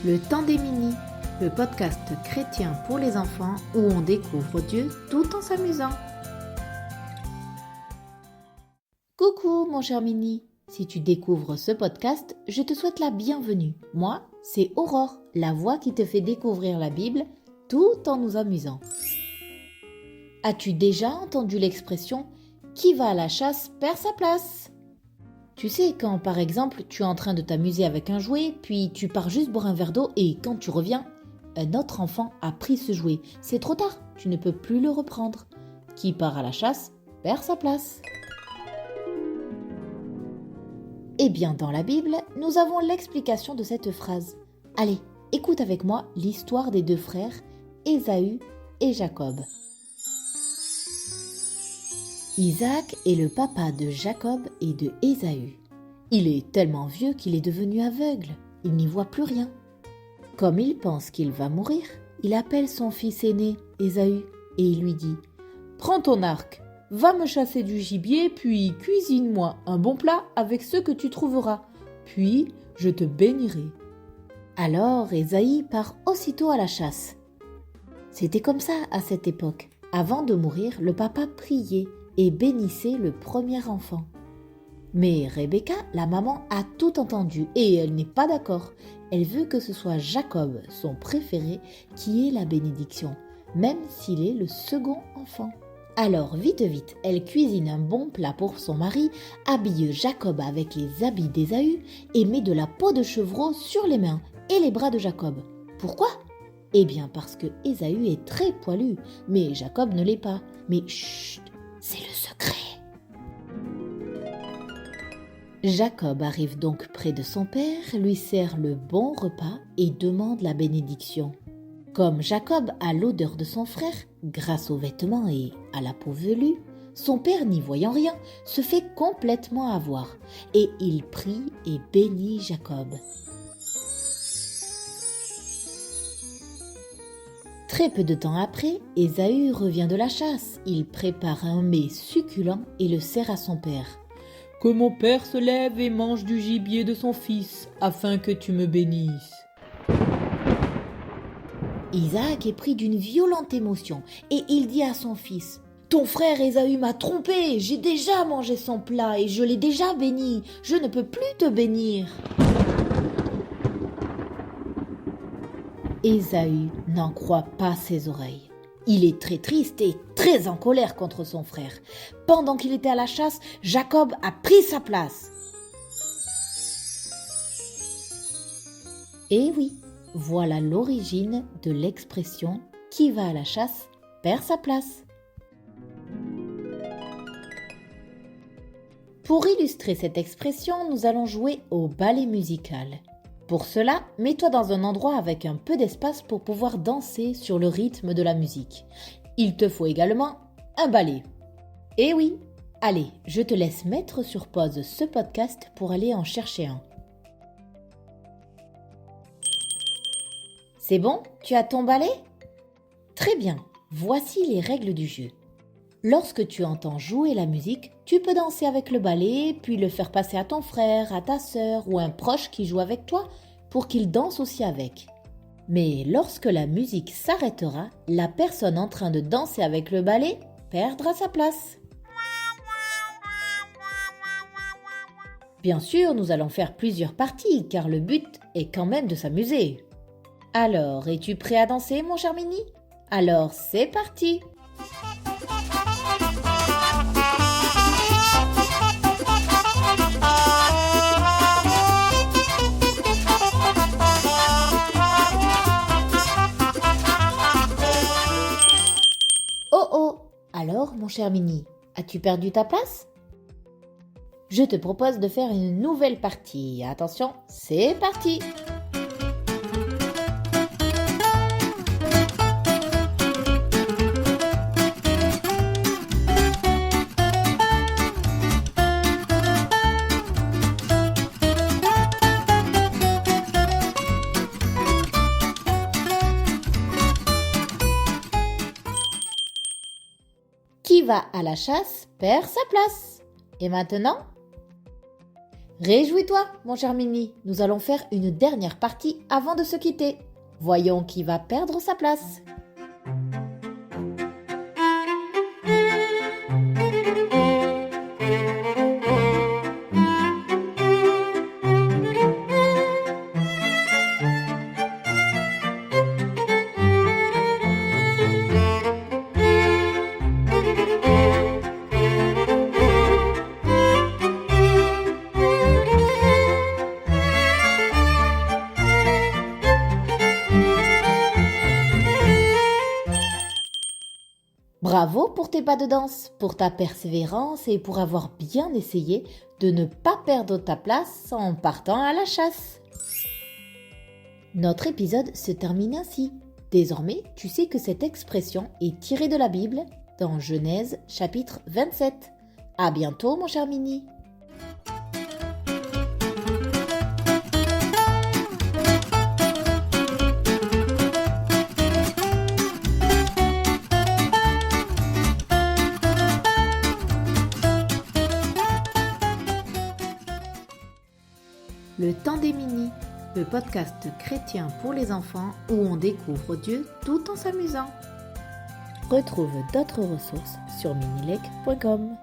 Le temps des minis, le podcast chrétien pour les enfants où on découvre Dieu tout en s'amusant. Coucou mon cher mini, si tu découvres ce podcast, je te souhaite la bienvenue. Moi, c'est Aurore, la voix qui te fait découvrir la Bible tout en nous amusant. As-tu déjà entendu l'expression « Qui va à la chasse perd sa place ?» Tu sais, quand par exemple tu es en train de t'amuser avec un jouet, puis tu pars juste boire un verre d'eau et quand tu reviens, un autre enfant a pris ce jouet. C'est trop tard, tu ne peux plus le reprendre. Qui part à la chasse perd sa place. Eh bien, dans la Bible, nous avons l'explication de cette phrase. Allez, écoute avec moi l'histoire des deux frères, Ésaü et Jacob. Isaac est le papa de Jacob et de Ésaü. Il est tellement vieux qu'il est devenu aveugle. Il n'y voit plus rien. Comme il pense qu'il va mourir, il appelle son fils aîné, Ésaü, et il lui dit « Prends ton arc, va me chasser du gibier, puis cuisine-moi un bon plat avec ce que tu trouveras, puis je te bénirai. » Alors Ésaü part aussitôt à la chasse. C'était comme ça à cette époque. Avant de mourir, le papa priait et bénissait le premier enfant. Mais Rebecca, la maman, a tout entendu et elle n'est pas d'accord. Elle veut que ce soit Jacob, son préféré, qui ait la bénédiction, même s'il est le second enfant. Alors, vite, elle cuisine un bon plat pour son mari, habille Jacob avec les habits d'Ésaü et met de la peau de chevreau sur les mains et les bras de Jacob. Pourquoi ? Eh bien parce que Ésaü est très poilu, mais Jacob ne l'est pas. Mais chut, c'est le secret. Jacob arrive donc près de son père, lui sert le bon repas et demande la bénédiction. Comme Jacob a l'odeur de son frère, grâce aux vêtements et à la peau velue, son père, n'y voyant rien, se fait complètement avoir et il prie et bénit Jacob. Très peu de temps après, Ésaü revient de la chasse. Il prépare un mets succulent et le sert à son père. « Que mon père se lève et mange du gibier de son fils, afin que tu me bénisses. » Isaac est pris d'une violente émotion et il dit à son fils « Ton frère Ésaü m'a trompé, j'ai déjà mangé son plat et je l'ai déjà béni, je ne peux plus te bénir. » Ésaü n'en croit pas ses oreilles. Il est très triste et très en colère contre son frère. Pendant qu'il était à la chasse, Jacob a pris sa place. Et oui, voilà l'origine de l'expression « Qui va à la chasse perd sa place ». Pour illustrer cette expression, nous allons jouer au ballet musical. Pour cela, mets-toi dans un endroit avec un peu d'espace pour pouvoir danser sur le rythme de la musique. Il te faut également un balai. Eh oui, allez, je te laisse mettre sur pause ce podcast pour aller en chercher un. C'est bon, tu as ton balai ? Très bien, voici les règles du jeu. Lorsque tu entends jouer la musique, tu peux danser avec le balai, puis le faire passer à ton frère, à ta sœur ou un proche qui joue avec toi pour qu'il danse aussi avec. Mais lorsque la musique s'arrêtera, la personne en train de danser avec le balai perdra sa place. Bien sûr, nous allons faire plusieurs parties car le but est quand même de s'amuser. Alors, es-tu prêt à danser, mon cher Mini ? Alors, c'est parti ! Oh, alors mon cher Mini, as-tu perdu ta place ? Je te propose de faire une nouvelle partie. Attention, c'est parti ! Qui va à la chasse perd sa place. Et maintenant ? Réjouis-toi, mon cher Mini, nous allons faire une dernière partie avant de se quitter. Voyons qui va perdre sa place. Bravo pour tes pas de danse, pour ta persévérance et pour avoir bien essayé de ne pas perdre ta place en partant à la chasse. Notre épisode se termine ainsi. Désormais, tu sais que cette expression est tirée de la Bible dans Genèse chapitre 27. À bientôt mon cher Mini. Le temps des Mini, le podcast chrétien pour les enfants où on découvre Dieu tout en s'amusant. Retrouve d'autres ressources sur minilec.com.